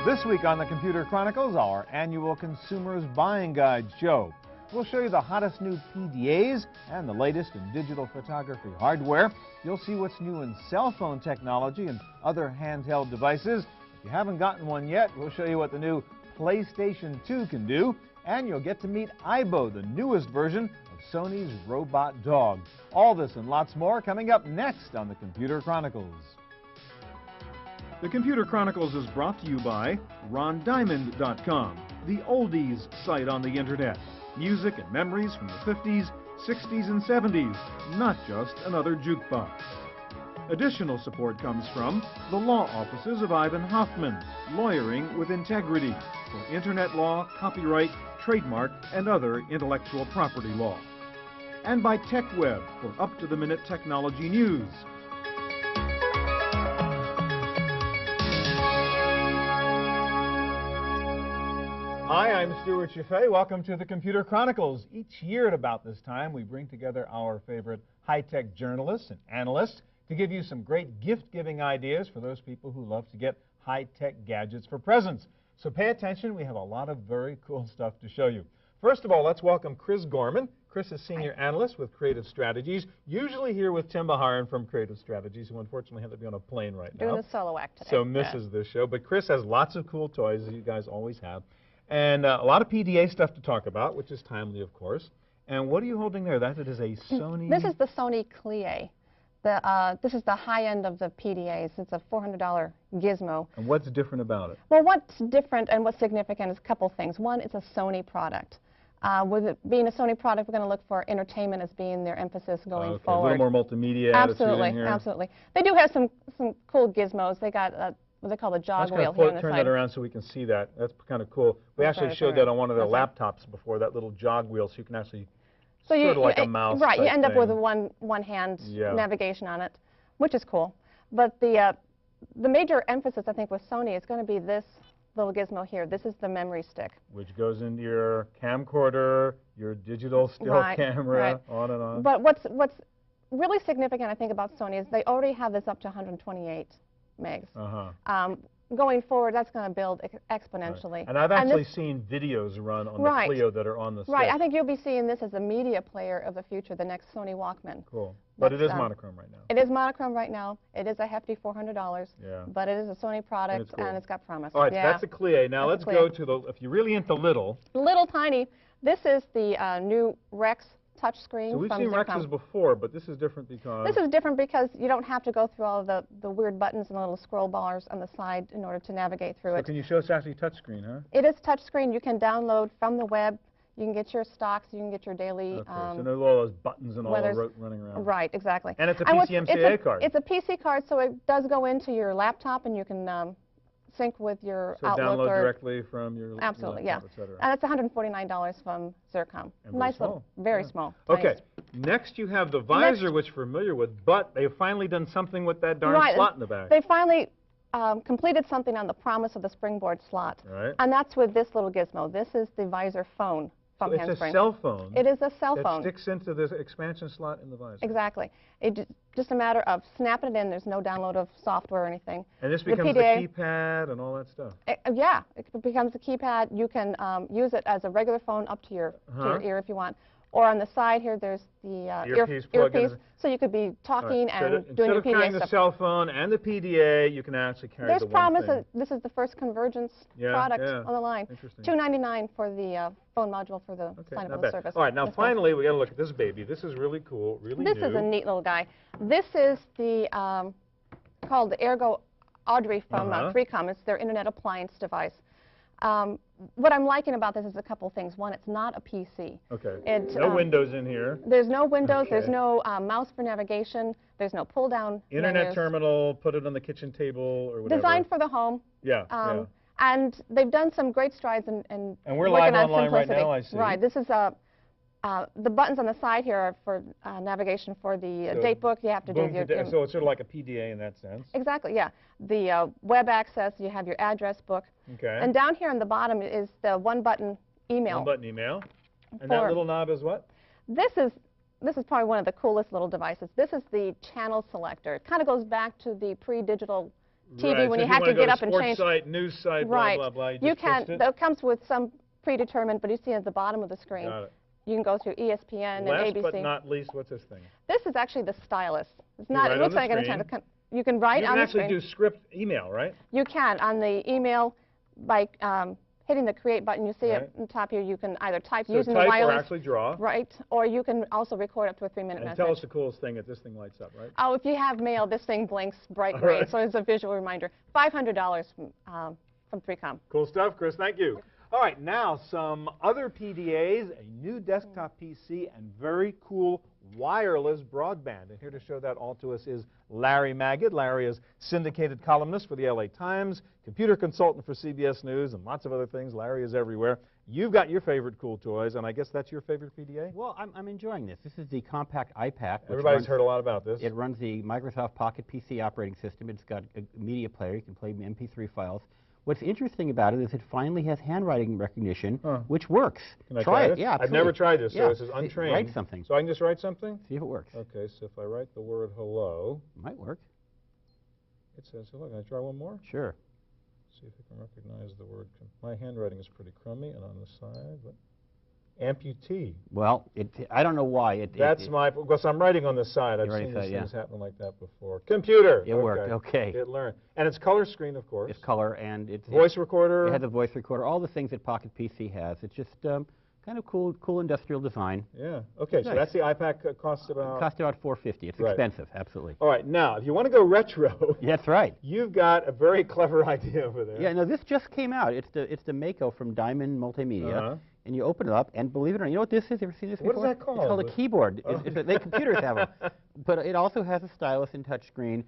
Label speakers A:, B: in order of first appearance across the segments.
A: This week on the Computer Chronicles, our annual Consumers Buying Guide show. We'll show you the hottest new PDAs and the latest in digital photography hardware. You'll see what's new in cell phone technology and other handheld devices. If you haven't gotten one yet, we'll show you what the new PlayStation 2 can do. And you'll get to meet Aibo, the newest version of Sony's robot dog. All this and lots more coming up next on the Computer Chronicles. The Computer Chronicles is brought to you by RonDiamond.com, the oldies site on the internet. Music and memories from the 50s, 60s, and 70s, not just another jukebox. Additional support comes from the law offices of Ivan Hoffman, lawyering with integrity for internet law, copyright, trademark, and other intellectual property law. And by TechWeb for up-to-the-minute technology news. Hi, I'm Stuart Chaffee. Welcome to the Computer Chronicles. Each year at about this time, we bring together our favorite high-tech journalists and analysts to give you some great gift-giving ideas for those people who love to get high-tech gadgets for presents. So pay attention. We have a lot of very cool stuff to show you. First of all, let's welcome Chris Gorman. Chris is Senior Analyst with Creative Strategies, usually here with Tim Baharan from Creative Strategies, who unfortunately had to be on a plane right now.
B: Doing a solo act today.
A: So misses this show. But Chris has lots of cool toys, as you guys always have. And a lot of PDA stuff to talk about, which is timely, of course. And what are you holding there? That is a Sony...
B: This is the Sony Clie. This is the high end of the PDAs. It's a $400 gizmo.
A: And what's different about it?
B: Well, what's different and what's significant is a couple things. One, it's a Sony product. With it being a Sony product, we're going to look for entertainment as being their emphasis going forward.
A: A little more multimedia
B: absolutely,
A: attitude in here.
B: Absolutely. They do have some cool gizmos. They got what they call the jog wheel here on the side.
A: Turn that around so we can see that. That's kind of cool. We actually showed that on one of their laptops before, that little jog wheel, so you can actually sort of like a mouse.
B: Right, you end up with a one-hand navigation on it, which is cool. But the major emphasis, I think, with Sony is going to be this little gizmo here. This is the memory stick. Which goes into your camcorder, your digital still camera, on and on. But what's really significant, I think, about Sony is they already have this up to 128 megs. Going forward, that's going to build exponentially. Right.
A: And I've actually seen videos run on the Clio that are on the stick.
B: Right, I think you'll be seeing this as a media player of the future, the next Sony Walkman.
A: Cool. But it is monochrome right now.
B: It is monochrome right now. It is a hefty $400. Yeah. But it is a Sony product, and it's got promise.
A: All right, so that's a Clio. Now let's go to the, if you're really into little.
B: Little tiny. This is the new Rex touchscreen.
A: So we've seen Rexes before, but this is different because...
B: This is different because you don't have to go through all of the weird buttons and the little scroll bars on the side in order to navigate through it.
A: Can you show us actually touchscreen, huh?
B: It is touchscreen. You can download from the web. You can get your stocks. You can get your daily...
A: so no all those buttons and all running around.
B: Right, exactly.
A: And it's a PCMCIA card.
B: It's a PC card, so it does go into your laptop, and you can sync with your Outlook.
A: Download directly from your
B: Absolutely,
A: laptop, et cetera.
B: And it's $149 from Zircom.
A: And
B: nice little, very small.
A: Okay,
B: nice.
A: Next you have the visor, which we're familiar with, but they've finally done something with that darn slot in the back.
B: They finally completed something on the promise of the springboard slot.
A: Right.
B: And that's with this little gizmo. This is the visor phone.
A: It's a cell phone.
B: It is a cell phone.
A: That sticks into this expansion slot in the visor.
B: Exactly. It's just a matter of snapping it in. There's no download of software or anything.
A: And this becomes the keypad and all that stuff.
B: Yeah, it becomes the keypad. You can use it as a regular phone up to your ear if you want. Or on the side here, there's the earpiece, so you could be talking and doing your PDA stuff. Instead of carrying the cell phone and the PDA, you can actually carry the one thing. There's promise that this is the first convergence product on the line.
A: Interesting.
B: $299 for the phone module for the signable service.
A: All right, now finally, we got to look at this baby. This is really cool, really new.
B: This is a neat little guy. This is the called the Ergo Audrey from 3Com. It's their internet appliance device. What I'm liking about this is a couple things. One, it's not a PC.
A: Okay. No windows in here.
B: There's no windows. There's no mouse for navigation. There's no pull-down
A: Internet terminal, put it on the kitchen table or whatever.
B: Designed for the home.
A: Yeah.
B: And they've done some great strides in
A: and we're live online right now, I see.
B: Right. This is the buttons on the side here are for navigation for the date book. You have to do your...
A: So it's sort of like a PDA in that sense.
B: Exactly, yeah. The web access, you have your address book.
A: Okay.
B: And down here on the bottom is the one-button email.
A: One-button email. And that little knob is what?
B: This is probably one of the coolest little devices. This is the channel selector. It kind of goes back to the pre-digital TV when you had to get up and change.
A: Sports site, news site,
B: right.
A: blah, blah, blah.
B: You can, that comes with some predetermined, but you see at the bottom of the screen.
A: Got it.
B: You can go through ESPN and
A: Last
B: ABC.
A: but not least, what's this thing?
B: This is actually the stylus. It's not. It looks like an antenna. You can write on the screen.
A: You can actually do script email, right?
B: You can on the email by hitting the create button. You see it on top here. You can either type using the wireless.
A: Or actually draw.
B: Right. Or you can also record up to a 3-minute message.
A: Tell us the coolest thing that this thing lights up, right?
B: Oh, if you have mail, this thing blinks bright green, so it's a visual reminder. $500 from 3Com.
A: Cool stuff, Chris. Thank you. All right, now some other PDAs, a new desktop PC, and very cool wireless broadband. And here to show that all to us is Larry Magid. Larry is syndicated columnist for the LA Times, computer consultant for CBS News, and lots of other things. Larry is everywhere. You've got your favorite cool toys, and I guess that's your favorite PDA?
C: Well, I'm enjoying this. This is the compact iPad.
A: Everybody's heard a lot about this.
C: It runs the Microsoft Pocket PC operating system. It's got a media player. You can play MP3 files. What's interesting about it is it finally has handwriting recognition, which works.
A: Can I try it?
C: Yeah, absolutely.
A: I've never tried this, so this is untrained.
C: Write something.
A: So I can just write something?
C: See if it works.
A: Okay, so if I write the word hello.
C: Might work.
A: It says hello. Can I try one more?
C: Sure.
A: See if it can recognize the word. My handwriting is pretty crummy, and on the side, but amputee.
C: Well, I don't know why.
A: That's because I'm writing on the side. I've seen these things happen like that before. Computer.
C: It worked, okay.
A: It learned. And it's color screen, of course.
C: It's color, and it's
A: voice recorder.
C: It has a voice recorder, all the things that Pocket PC has. It's just kind of cool industrial design.
A: Yeah. Okay, so that's the iPad costs about?
C: It costs about $450. It's expensive, absolutely.
A: All right, now, if you want to go retro.
C: That's right.
A: You've got a very clever idea over there.
C: Yeah, no, this just came out. It's the Mako from Diamond Multimedia. And you open it up, and believe it or not, you know what this is? Ever seen this before?
A: What is that called?
C: It's called a keyboard. Computers have them. But it also has a stylus and touchscreen,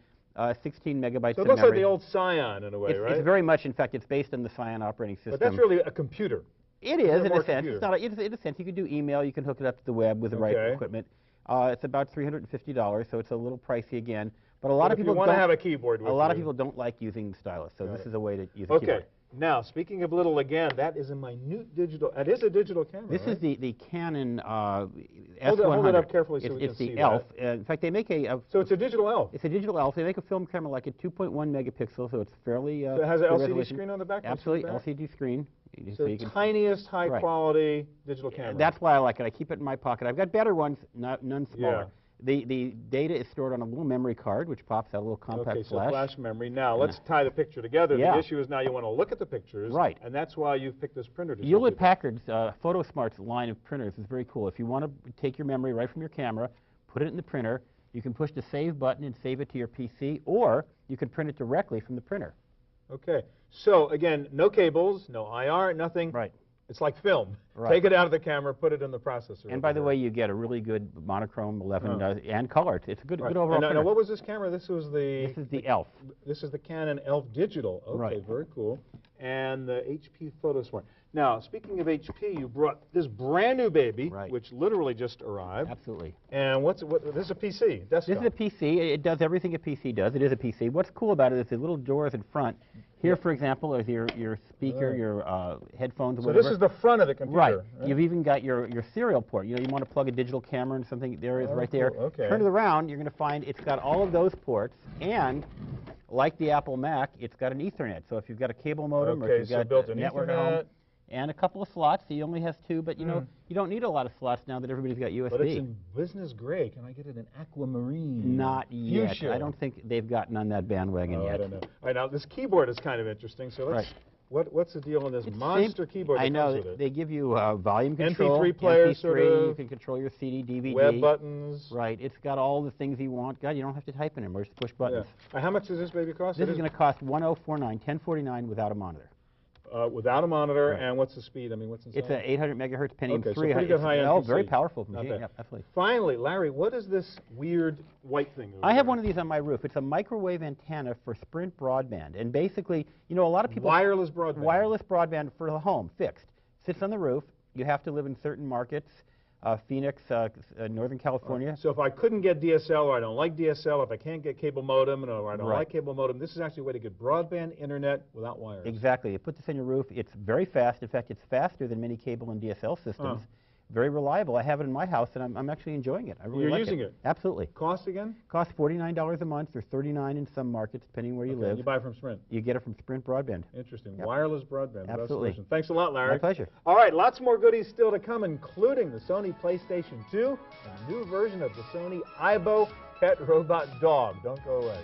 C: 16 megabytes of memory.
A: So it looks like the old Scion in a way, right?
C: It's very much, in fact, it's based on the Scion operating system.
A: But that's really a computer.
C: It is, in a sense. It's not in a sense, you can do email, you can hook it up to the web with the right equipment. It's about $350, so it's a little pricey again. But a lot of people
A: want to have a keyboard with
C: a lot of people don't like using the stylus, so this is a way to use a keyboard.
A: Okay. Now, speaking of little again, that is a minute digital. It is a digital camera.
C: This is the Canon S100.
A: Hold it up carefully so we can see
C: It's the ELF. In fact, they make
A: so it's a digital ELF.
C: It's a digital ELF. They make a film camera like at 2.1 megapixels, so it's fairly.
A: So it has an LCD screen on the back.
C: Absolutely, LCD screen.
A: So the tiniest, high quality digital camera.
C: That's why I like it. I keep it in my pocket. I've got better ones, none smaller. Yeah. The data is stored on a little memory card, which pops out a little compact flash.
A: So flash memory. Now, let's tie the picture together. The issue is now you want to look at the pictures.
C: Right.
A: And that's why you've picked this printer.
C: Hewlett-Packard's PhotoSmart's line of printers is very cool. If you want to take your memory right from your camera, put it in the printer, you can push the Save button and save it to your PC, or you can print it directly from the printer.
A: Okay. So, again, no cables, no IR, nothing.
C: Right.
A: It's like film. Take it out of the camera, put it in the processor.
C: And by the way, you get a really good monochrome 11 and color. It's a good overall printer.
A: Now, what was this camera? This was the...
C: This is the ELF.
A: This is the Canon ELF Digital. Okay, very cool. And the HP PhotoSmart. Now, speaking of HP, you brought this brand new baby, which literally just arrived.
C: Absolutely.
A: And this is a PC, desktop.
C: This is a PC. It does everything a PC does. It is a PC. What's cool about it is the little doors in front. Here, for example, is your speaker, your headphones, whatever.
A: So this is the front of the computer.
C: Right. You've even got your serial port. You know, you want to plug a digital camera and something. There it is right there.
A: Okay.
C: Turn it around. You're going to find it's got all of those ports, and like the Apple Mac, it's got an Ethernet. So if you've got a cable modem or if you've got a network at home, and a couple of slots. He only has 2, but you know you don't need a lot of slots now that everybody's got USB.
A: But it's in business gray. Can I get it in aquamarine?
C: Not yet.
A: Fuchsia.
C: I don't think they've gotten on that bandwagon yet.
A: I don't know. All right, now this keyboard is kind of interesting. So let's. What's the deal on this monster keyboard?
C: I know they give you volume control,
A: MP3 player,
C: MP3,
A: sort of.
C: You can control your CD, DVD,
A: web buttons.
C: Right. It's got all the things you want. God, you don't have to type anymore. Just push buttons.
A: Yeah. How much does this baby cost?
C: This is going to cost $1049, $1049 without a monitor.
A: Without a monitor, and what's the speed? I mean, what's inside?
C: It's an 800 megahertz Pentium 3.
A: So pretty good high-end PC.
C: Very powerful machine. Yeah, absolutely.
A: Finally, Larry, what is this weird white thing?
C: I have one of these on my roof. It's a microwave antenna for Sprint broadband, and basically, you know, a lot of people
A: wireless broadband.
C: Wireless broadband for the home, fixed. Sits on the roof. You have to live in certain markets. Phoenix, Northern California.
A: So if I couldn't get DSL, or I don't like DSL, if I can't get cable modem, or I don't like cable modem, this is actually a way to get broadband internet without wires.
C: Exactly. You put this on your roof. It's very fast. In fact, it's faster than many cable and DSL systems. very reliable. I have it in my house, and I'm actually enjoying it. I really like it.
A: You're using it?
C: Absolutely.
A: Cost again?
C: Costs $49 a month, or $39 in some markets, depending where you live.
A: You buy it from Sprint?
C: You get it from Sprint Broadband.
A: Interesting. Yep. Wireless broadband.
C: Absolutely.
A: Thanks a lot, Larry.
C: My pleasure.
A: All right, lots more goodies still to come, including the Sony PlayStation 2 and a new version of the Sony Aibo pet robot dog. Don't go away.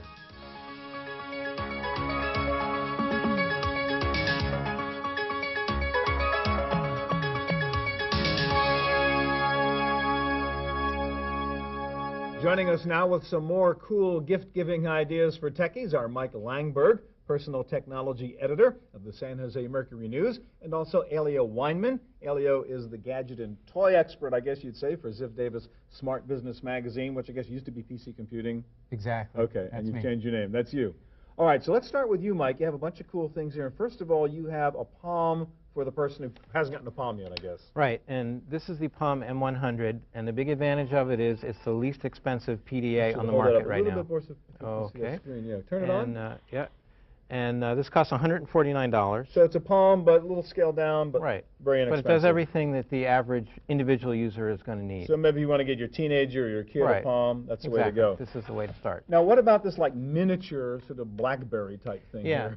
A: Joining us now with some more cool gift-giving ideas for techies are Mike Langberg, personal technology editor of the San Jose Mercury News, and also Elio Weinman. Elio is the gadget and toy expert, I guess you'd say, for Ziff Davis Smart Business Magazine, which I guess used to be PC Computing.
D: Exactly.
A: Okay, and you've changed your name. That's you. All right, so let's start with you, Mike. You have a bunch of cool things here. And first of all, you have a Palm for the person who hasn't gotten a Palm yet, I guess.
D: Right, and this is the Palm M100, and the big advantage of it is it's the least expensive PDA on the market right now.
A: Okay. Yeah. Turn it on.
D: Yeah. And this costs $149.
A: So it's a Palm, but a little scaled down, but very inexpensive.
D: But it does everything that the average individual user is going to need.
A: So maybe you want to get your teenager or your kid a Palm. That's the way to go.
D: This is the way to start.
A: Now, what about this like miniature sort of BlackBerry type thing?
D: Yeah.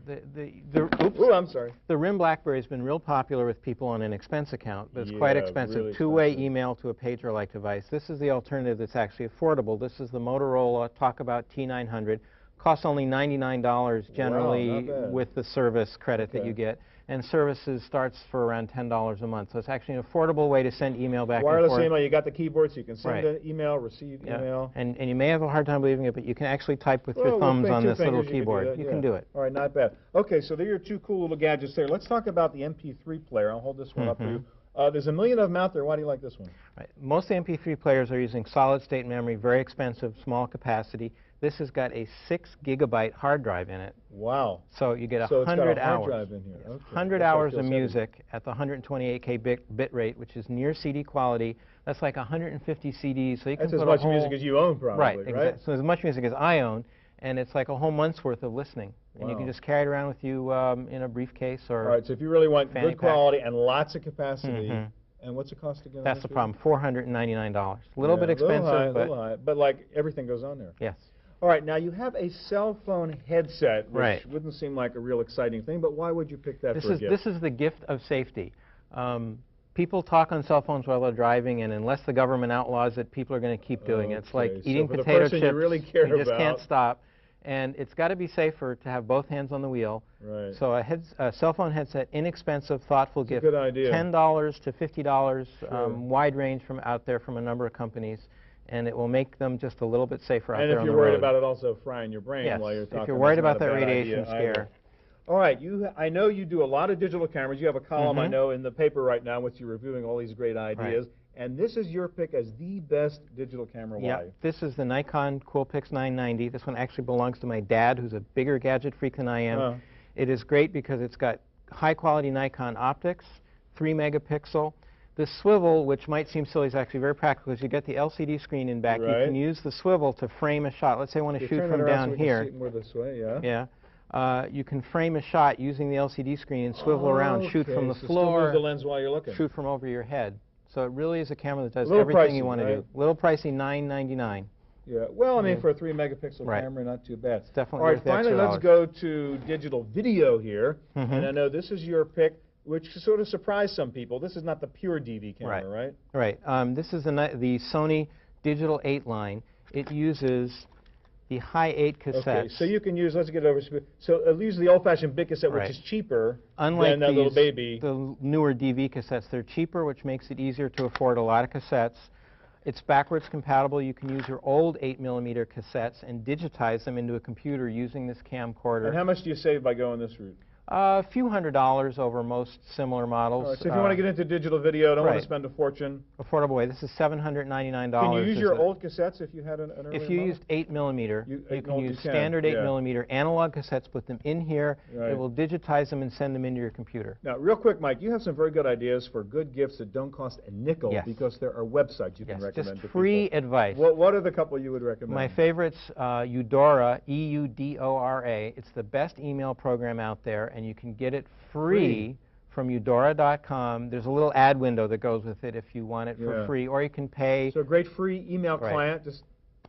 A: I'm sorry.
D: The RIM BlackBerry has been real popular with people on an expense account, but it's quite expensive.
A: Really
D: two-way email to a pager-like device. This is the alternative that's actually affordable. This is the Motorola Talkabout T900. Costs only $99 generally with the service credit that you get, and services starts for around $10 a month. So it's actually an affordable way to send email back and forth.
A: Wireless email, you got the keyboard, so you can send an email, receive email.
D: And you may have a hard time believing it, but you can actually type with your thumbs on this little keyboard. You can do it.
A: All right, not bad. Okay, so there are your two cool little gadgets there. Let's talk about the MP3 player. I'll hold this one up for you. There's a million of them out there. Why do you like this one?
D: Right. Most MP3 players are using solid-state memory, very expensive, small capacity. This has got a 6-gigabyte hard drive in it.
A: Wow.
D: So you get 100
A: hours.
D: So it's got a
A: hard drive in here. Okay.
D: 100 hours of music at the 128K bit rate, which is near CD quality. That's like 150 CDs. So you can
A: put as much music as you own, probably, right?
D: Exactly. So as much music as I own, and it's like a whole month's worth of listening. And you can just carry it around with you in a briefcase or
A: All right, so if you really want good quality and lots of capacity, and what's it cost again?
D: That's the problem, $499. A little bit expensive,
A: little high, but like everything goes on there.
D: Yes.
A: All right, now you have a cell phone headset, which wouldn't seem like a real exciting thing, but why would you pick that for a gift?
D: This is the gift of safety. People talk on cell phones while they're driving, and unless the government outlaws it, people are going to keep doing it. It's like eating potato chips.
A: You really care
D: you just can't stop. And it's got to be safer to have both hands on the wheel.
A: Right.
D: So a cell phone headset, inexpensive, thoughtful gift.
A: Good idea.
D: $10 to $50, wide range from out there from a number of companies. And it will make them just a little bit safer out there on the road.
A: And if you're worried about it also frying your brain while you're talking,
D: if you're worried about that radiation scare.
A: All right, I know you do a lot of digital cameras. You have a column, I know, in the paper right now in which you're reviewing all these great ideas. And this is your pick as the best digital camera. Why?
D: This is the Nikon Coolpix 990. This one actually belongs to my dad, who's a bigger gadget freak than I am. It is great because it's got high-quality Nikon optics, 3-megapixel. The swivel, which might seem silly, is actually very practical. As you get the LCD screen in back, you can use the swivel to frame a shot. Let's say I want to shoot from down here.
A: More this way,
D: you can frame a shot using the LCD screen and swivel around, shoot from the floor,
A: move the lens while you're looking.
D: Shoot from over your head. So it really is a camera that does everything you want to do. Little pricey, $9.99.
A: Yeah, well, I mean, for a 3-megapixel camera, not too bad.
D: It's definitely
A: all right, finally, let's go to digital video here. And I know this is your pick, which sort of surprised some people. This is not the pure DV camera, right?
D: Right. This is the Sony Digital 8 line. It uses the high 8 cassettes.
A: Okay, so you can use, let's get over, so it uses the old-fashioned big cassette, which is cheaper than that little baby.
D: The newer DV cassettes. They're cheaper, which makes it easier to afford a lot of cassettes. It's backwards compatible. You can use your old 8mm cassettes and digitize them into a computer using this camcorder.
A: And how much do you save by going this route?
D: A few $100s over most similar models.
A: Right, so if you want to get into digital video, don't want to spend a fortune.
D: Affordable way. This is $799.
A: Can you use your old cassettes if you had an earlier
D: If you
A: model?
D: used 8mm, you can use standard 8mm analog cassettes, put them in here. It will digitize them and send them into your computer.
A: Now, real quick, Mike, you have some very good ideas for good gifts that don't cost a nickel because there are websites you can recommend
D: just free advice.
A: What are the couple you would recommend?
D: My favorites, Eudora, E-U-D-O-R-A. It's the best email program out there, and you can get it free from Eudora.com. There's a little ad window that goes with it if you want it for free, or you can pay.
A: So a great free email client. Just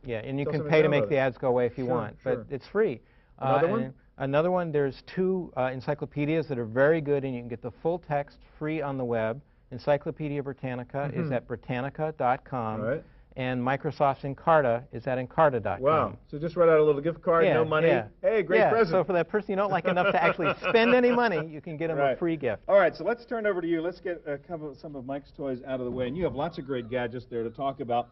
D: and you can pay to make the ads go away if you want, but it's free.
A: Another one?
D: Another one, there's 2 encyclopedias that are very good, and you can get the full text free on the web. Encyclopedia Britannica is at Britannica.com, and Microsoft's Encarta is at Encarta.com.
A: Wow. So just write out a little gift card, no money. Hey, great present.
D: So for that person you don't like enough to actually spend any money, you can get them a free gift.
A: All right, so let's turn over to you. Let's get some of Mike's toys out of the way. And you have lots of great gadgets there to talk about.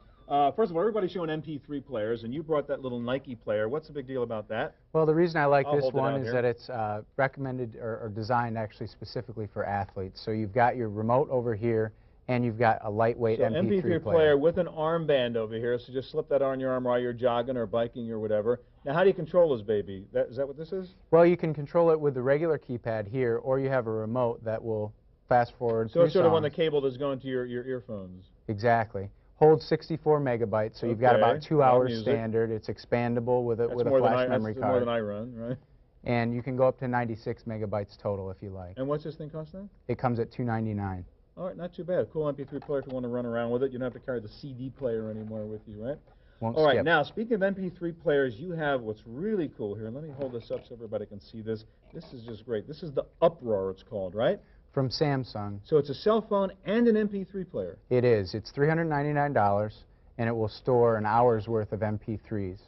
A: First of all, everybody's showing MP3 players, and you brought that little Nike player. What's the big deal about that?
E: Well, the reason I like this one is that it's recommended or designed actually specifically for athletes. So you've got your remote over here, and you've got a lightweight MP3 player
A: with an armband over here, so just slip that on your arm while you're jogging or biking or whatever. Now, how do you control this baby? Is that what this is?
E: Well, you can control it with the regular keypad here, or you have a remote that will fast forward
A: So it's sort of on the cable that's going to your earphones.
E: Exactly. Holds 64 megabytes, so you've got about 2 hours standard. It's expandable with a flash memory card.
A: That's more than I run, right?
E: And you can go up to 96 megabytes total if you like.
A: And what's this thing cost then?
E: It comes at $299.
A: All right, not too bad. Cool MP3 player if you want to run around with it. You don't have to carry the CD player anymore with you, right? All right, now, speaking of MP3 players, you have what's really cool here. Let me hold this up so everybody can see this. This is just great. This is the Uproar, it's called, right?
E: From Samsung.
A: So it's a cell phone and an MP3 player.
E: It is. It's $399, and it will store an hour's worth of MP3s.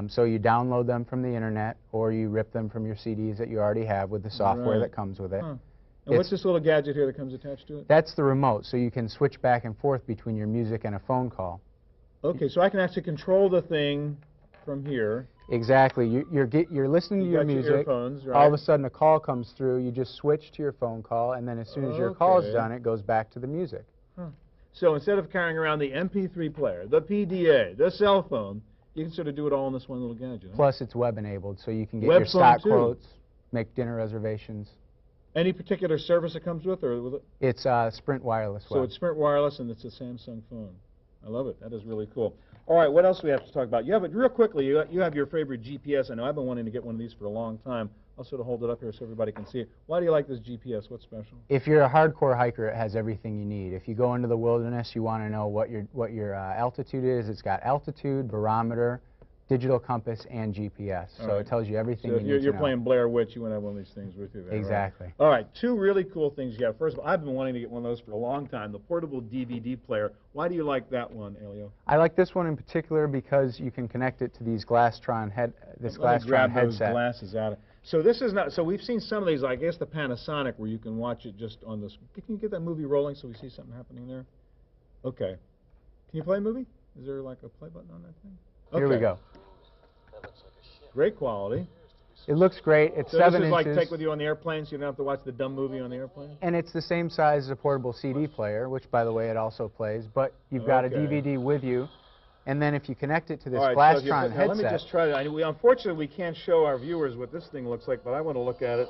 E: So you download them from the internet, or you rip them from your CDs that you already have with the software that comes with it.
A: And what's this little gadget here that comes attached to it?
E: That's the remote, so you can switch back and forth between your music and a phone call.
A: Okay, so I can actually control the thing from here.
E: Exactly. You're listening to your music.
A: Your earphones, right?
E: All of a sudden a call comes through. You just switch to your phone call, and then as soon as your call is done, it goes back to the music.
A: So instead of carrying around the MP3 player, the PDA, the cell phone, you can sort of do it all in this one little gadget.
E: Plus, it's web-enabled, so you can get your stock quotes, make dinner reservations.
A: Any particular service it comes with, or with it?
E: It's Sprint Wireless Web.
A: So it's Sprint Wireless, and it's a Samsung phone. I love it. That is really cool. All right, what else do we have to talk about? You have it real quickly. You have your favorite GPS. I know I've been wanting to get one of these for a long time. I'll sort of hold it up here so everybody can see it. Why do you like this GPS? What's special?
E: If you're a hardcore hiker, it has everything you need. If you go into the wilderness, you want to know what your altitude is. It's got altitude, barometer, digital compass, and GPS. So it tells you everything you need to know.
A: You're playing Blair Witch, you want to have one of these things with you there,
E: exactly.
A: Right? All right, 2 really cool things you have. First of all, I've been wanting to get one of those for a long time, the portable DVD player. Why do you like that one, Elio? I
E: like this one in particular because you can connect it to these Glastron headset.
A: Those glasses out. So this is not, so we've seen some of these, I guess the Panasonic, where you can watch it just on this. Can you get that movie rolling so we see something happening there? Okay. Can you play a movie? Is there like a play button on that thing? Okay.
E: Here we go.
A: Great quality.
E: It looks great. It's 7
A: inches.
E: So
A: this is like take with you on the airplane, so you don't have to watch the dumb movie on the airplane?
E: And it's the same size as a portable CD player, which, by the way, it also plays. But you've got a DVD with you. And then if you connect it to this Glastron headset...
A: Let me just try it. Unfortunately, we can't show our viewers what this thing looks like, but I want to look at it.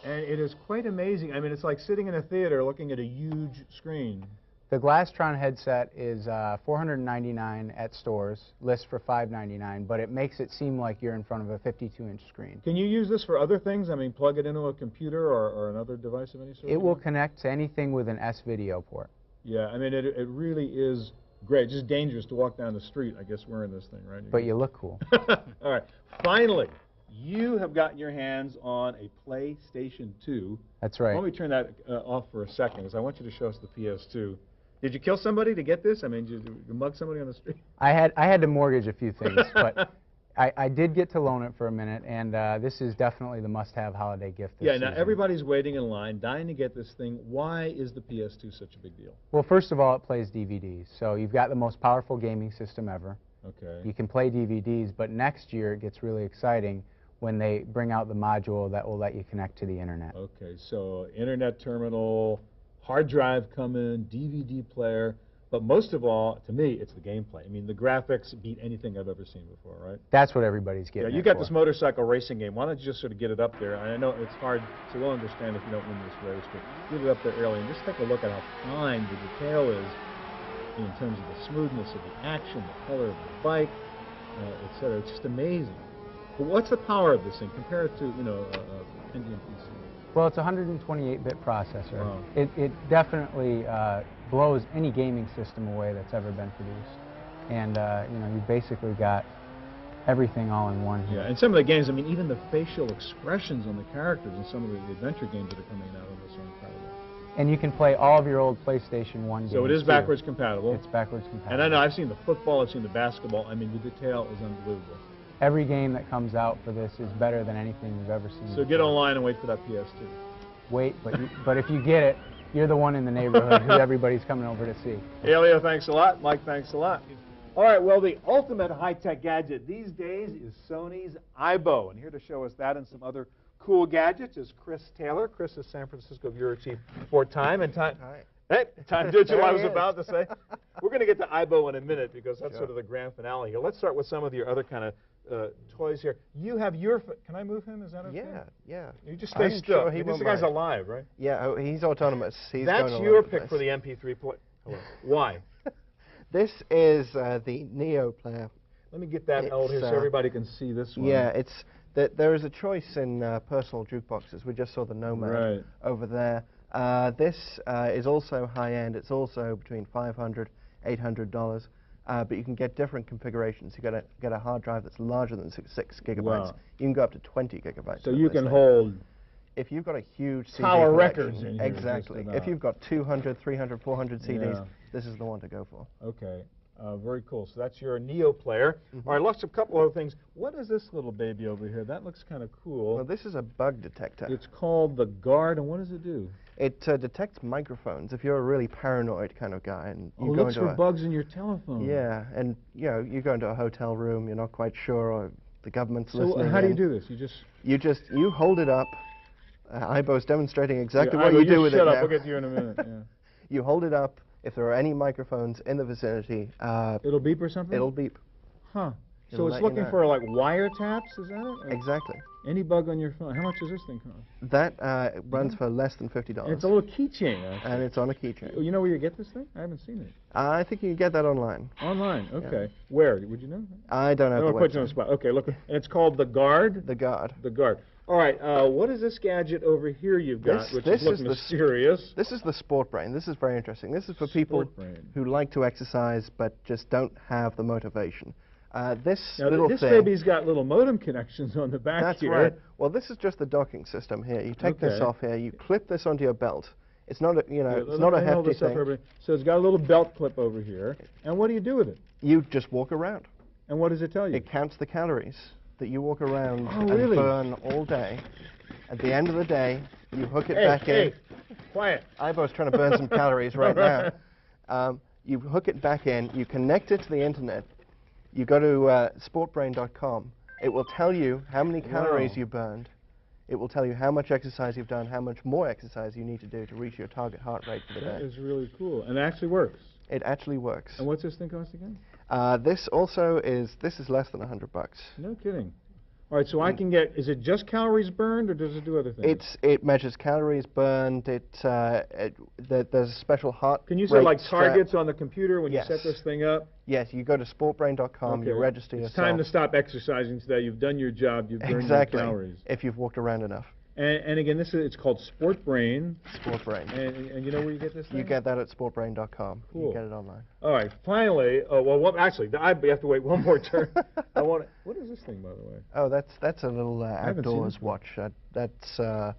A: And it is quite amazing. I mean, it's like sitting in a theater looking at a huge screen.
E: The Glastron headset is $499 at stores, lists for $599, but it makes it seem like you're in front of a 52-inch screen.
A: Can you use this for other things? I mean, plug it into a computer or another device of any sort?
E: It will connect to anything with an S-video port.
A: Yeah, I mean, it really is great. Just dangerous to walk down the street, I guess, wearing this thing, right?
E: But you look cool.
A: All right. Finally, you have gotten your hands on a PlayStation 2.
E: That's right.
A: Let me turn that off for a second, because I want you to show us the PS2. Did you kill somebody to get this? I mean, did you mug somebody on the street?
E: I had to mortgage a few things, but I did get to loan it for a minute, and this is definitely the must-have holiday gift this season.
A: Now everybody's waiting in line, dying to get this thing. Why is the PS2 such a big deal?
E: Well, first of all, it plays DVDs, so you've got the most powerful gaming system ever.
A: Okay.
E: You can play DVDs, but next year it gets really exciting when they bring out the module that will let you connect to the internet.
A: Okay, so internet terminal, hard drive coming, DVD player, but most of all, to me, it's the gameplay. I mean, the graphics beat anything I've ever seen before, right?
E: That's what everybody's getting.
A: Yeah, you got this motorcycle racing game. Why don't you just sort of get it up there? I know it's hard, so we'll understand if you don't win this race, but get it up there early and just take a look at how fine the detail is in terms of the smoothness of the action, the color of the bike, etc. It's just amazing. But what's the power of this thing compared to, Pentium PC?
E: Well, it's a 128-bit processor.
A: Wow.
E: It definitely blows any gaming system away that's ever been produced. And you know, you basically got everything all in one here.
A: Yeah, and some of the games, I mean, even the facial expressions on the characters in some of the adventure games that are coming out of this are incredible.
E: And you can play all of your old PlayStation 1 games.
A: So it is backwards compatible.
E: It's backwards compatible.
A: And I know I've seen the football, I've seen the basketball. I mean, the detail is unbelievable.
E: Every game that comes out for this is better than anything you've ever seen.
A: So get online and wait for that PS2.
E: Wait, but if you get it, you're the one in the neighborhood who everybody's coming over to see.
A: Elio, thanks a lot. Mike, thanks a lot. All right, well, the ultimate high-tech gadget these days is Sony's Aibo. And here to show us that and some other cool gadgets is Chris Taylor. Chris is San Francisco Bureau Chief for Time and Time. Hey, Time Digital, I was about to say. We're going to get to Aibo in a minute because that's sort of the grand finale here. Let's start with some of your other kind of toys here. You have your... Can I move him? Is that okay?
F: Yeah.
A: You just stay still. Sure this guy's alive, right?
F: Yeah, he's autonomous.
A: That's your pick for the MP3 play. Hello. Why?
F: This is the Neo player.
A: Let me get that out here so everybody can see this one.
F: Yeah, there is a choice in personal jukeboxes. We just saw the Nomad over there. This is also high-end. It's also between $500, $800, but you can get different configurations. You get a hard drive that's larger than 6 gigabytes. Wow. You can go up to 20 gigabytes.
A: So you can hold...
F: If you've got a huge CD
A: Tower
F: collection,
A: Records in here.
F: Exactly. If you've got 200, 300, 400 CDs, this is the one to go for.
A: Okay. Very cool. So that's your Neo player. All right, let's a couple other things. What is this little baby over here? That looks kind of cool.
F: Well, this is a bug detector.
A: It's called the Guard, and what does it do?
F: It detects microphones. If you're a really paranoid kind of guy, and you
A: go looks for bugs in your telephone.
F: Yeah, and you go into a hotel room, you're not quite sure, or the government's listening.
A: So how do you do this?
F: You hold it up. Aibo's demonstrating exactly what you do with it now.
A: Shut up. We'll get to you in a minute. Yeah.
F: You hold it up. If there are any microphones in the vicinity,
A: it'll beep or something?
F: It'll beep.
A: Huh. So it's looking for like wiretaps, is that it? Or
F: exactly.
A: Any bug on your phone. How much does this thing cost?
F: That runs for less than $50.
A: And it's a little keychain, actually.
F: And it's on a keychain.
A: You know where you get this thing? I haven't seen it.
F: I think you can get that online.
A: Online, okay. Yeah. Where? Would you know?
F: I don't have the website.
A: I'll put you on the spot. Okay, look. And it's called the Guard?
F: The Guard.
A: The Guard. All right, what is this gadget over here you've got, which looks mysterious?
F: This is the Sport Brain. This is very interesting. This is for people who like to exercise but just don't have the motivation. This
A: baby's got little modem connections on the back
F: That's
A: here.
F: Right. Well, this is just the docking system here. You take this off here. You clip this onto your belt. It's not a, it's not a hefty thing.
A: So it's got a little belt clip over here. And what do you do with it?
F: You just walk around.
A: And what does it tell you?
F: It counts the calories that you walk around and burn all day. At the end of the day, you hook it back in.
A: Quiet.
F: Aibo's trying to burn some calories right now. You hook it back in. You connect it to the internet. You go to sportbrain.com. It will tell you how many calories you burned. It will tell you how much exercise you've done, how much more exercise you need to do to reach your target heart rate for the day.
A: That is really cool. And it actually works.
F: It actually works.
A: And what's this thing cost again?
F: This is less than $100.
A: No kidding. All right, so I can get, is it just calories burned or does it do other things?
F: It measures calories burned. There's a special heart
A: Can you set like targets on the computer when you set this thing up?
F: Yes, you go to sportbrain.com, you register yourself.
A: It's time to stop exercising today. You've done your job, you've burned your calories.
F: If you've walked around enough.
A: And again, it's called Sport Brain.
F: Sport Brain.
A: And you know where you get this thing?
F: You get that at sportbrain.com.
A: Cool.
F: You get it online.
A: All right, finally, actually, I have to wait one more turn. What is this thing, by the way?
F: Oh, that's a little outdoors watch. That's a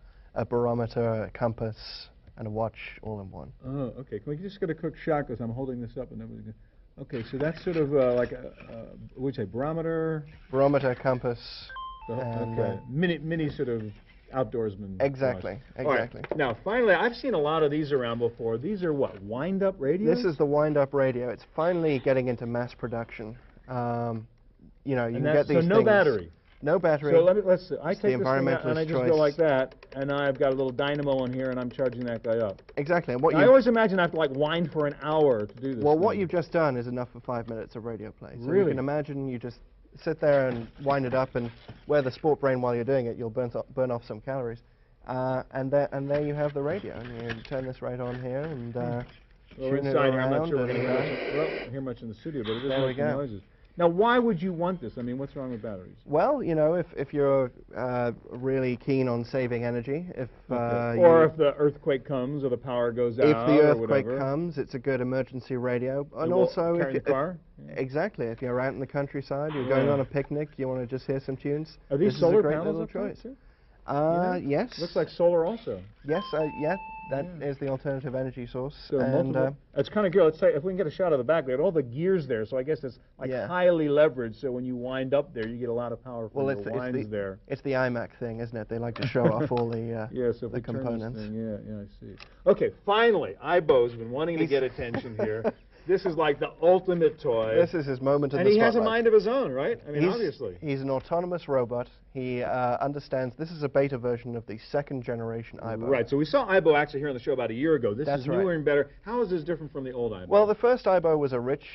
F: barometer, a compass, and a watch all in one.
A: Oh, okay. Can we just get a quick shot because I'm holding this up and everything? Okay, so that's sort of like a, what would you say, barometer?
F: Barometer, compass.
A: And, mini sort of outdoorsman.
F: Exactly, exactly.
A: Right. Now, finally, I've seen a lot of these around before. These are what, wind-up radios?
F: This is the wind-up radio. It's finally getting into mass production. You know, you can get these things.
A: So no battery?
F: No battery.
A: So let's see. I take this thing out and I just go like that, and I've got a little dynamo in here, and I'm charging that guy up.
F: Exactly. And
A: I always imagine I have to like wind for an hour to do this.
F: Well, what you've just done is enough for 5 minutes of radio play. So
A: really?
F: You can imagine you just sit there and wind it up and wear the Sport Brain while you're doing it. You'll burn off some calories. And there you have the radio. And you turn this right on here and
A: well, we're inside here. I'm not sure we're going to hear much in the studio, but it is making noises. Now, why would you want this? I mean, what's wrong with batteries?
F: Well, you know, if you're really keen on saving energy, if
A: or if the earthquake comes or the power goes out,
F: if the earthquake comes, it's a good emergency radio. And also,
A: carry the car.
F: Exactly, if you're out in the countryside, you're going on a picnic, you want to just hear some tunes.
A: Are these
F: this
A: solar
F: is a great
A: panels
F: little
A: up
F: choice.
A: Too?
F: Yes.
A: Looks like solar also.
F: Yes, yeah, that is the alternative energy source.
A: So and it's kind of good. Let's say if we can get a shot of the back, they have all the gears there, so I guess it's like highly leveraged. So when you wind up there, you get a lot of power from the winds there.
F: It's the iMac thing, isn't it? They like to show off all the
A: so
F: the components.
A: Yeah, I see. Okay, finally, Ibo's been wanting to get attention here. This is like the ultimate toy.
F: This is his moment in the spotlight.
A: And he has a mind of his own, right? I mean, obviously.
F: He's an autonomous robot. He understands. This is a beta version of the second generation Ibo.
A: Right. So we saw Ibo actually here on the show about a year ago. This is newer and better. How is this different from the old Ibo?
F: Well, the first Ibo was a rich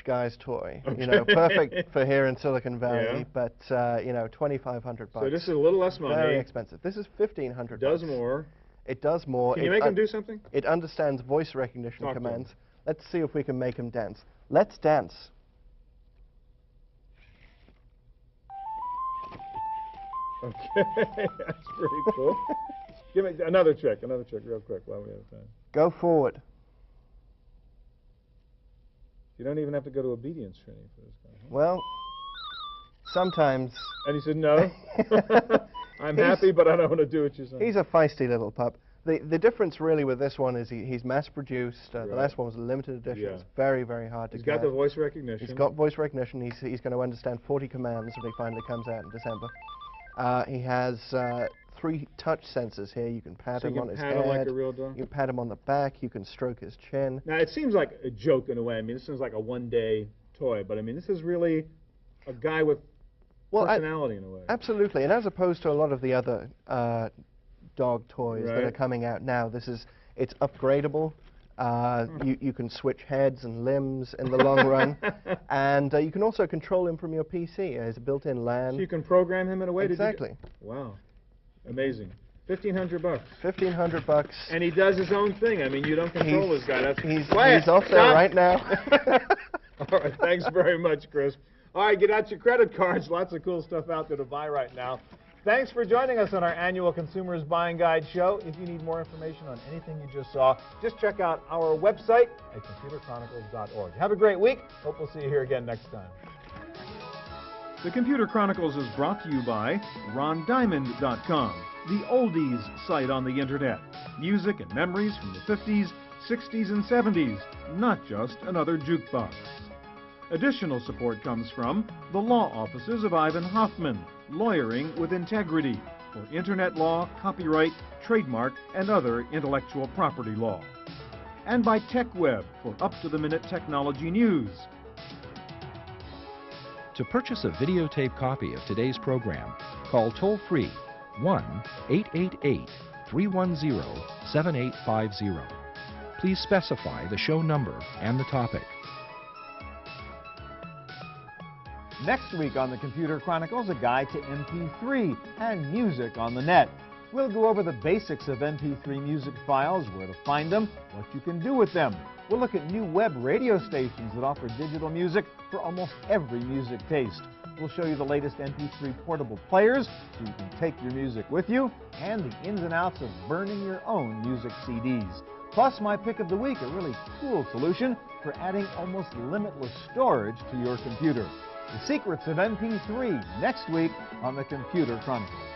F: guy's toy. Okay. You know, perfect for here in Silicon Valley. But you know, $2,500.
A: So this is a little less money.
F: Very expensive. This is $1,500.
A: Does more.
F: It does more.
A: Can you make him do something?
F: It understands voice recognition commands. Let's see if we can make him dance. Let's dance.
A: Okay, that's pretty cool. Give me another trick real quick while we have time.
F: Go forward.
A: You don't even have to go to obedience training for this guy. Huh?
F: Well, sometimes.
A: And he said, no. I'm happy, but I don't want to do what you're saying.
F: He's a feisty little pup. The difference really with this one is he's mass-produced. The last one was a limited edition. It's very, very hard to get.
A: He's got the voice recognition.
F: He's got voice recognition. He's going to understand 40 commands when he finally comes out in December. He has 3 touch sensors here. You can pat him on his head.
A: Like a real dog?
F: You can pat him on the back. You can stroke his chin.
A: Now, it seems like a joke in a way. I mean, this seems like a one-day toy, but I mean, this is really a guy with personality in a way.
F: Absolutely, and as opposed to a lot of the other dog toys that are coming out now, it's upgradable. You can switch heads and limbs in the long run, and you can also control him from your PC. There's a built-in LAN.
A: So you can program him in a way.
F: Exactly.
A: Wow, amazing. $1,500.
F: $1,500.
A: And he does his own thing. I mean, you don't control this guy.
F: He's off there right now.
A: All right, thanks very much, Chris. All right, get out your credit cards. Lots of cool stuff out there to buy right now. Thanks for joining us on our annual Consumers Buying Guide show. If you need more information on anything you just saw, just check out our website at computerchronicles.org. Have a great week. Hope we'll see you here again next time. The Computer Chronicles is brought to you by RonDiamond.com, the oldies site on the internet. Music and memories from the 50s, 60s, and 70s, not just another jukebox. Additional support comes from the law offices of Ivan Hoffman, Lawyering with Integrity, for Internet law, copyright, trademark, and other intellectual property law. And by TechWeb for up-to-the-minute technology news.
G: To purchase a videotape copy of today's program, call toll-free 1-888-310-7850. Please specify the show number and the topic.
A: Next week on the Computer Chronicles, a guide to MP3 and music on the net. We'll go over the basics of MP3 music files, where to find them, what you can do with them. We'll look at new web radio stations that offer digital music for almost every music taste. We'll show you the latest MP3 portable players so you can take your music with you, and the ins and outs of burning your own music CDs. Plus, my pick of the week, a really cool solution for adding almost limitless storage to your computer. The secrets of MP3 next week on the Computer Chronicles.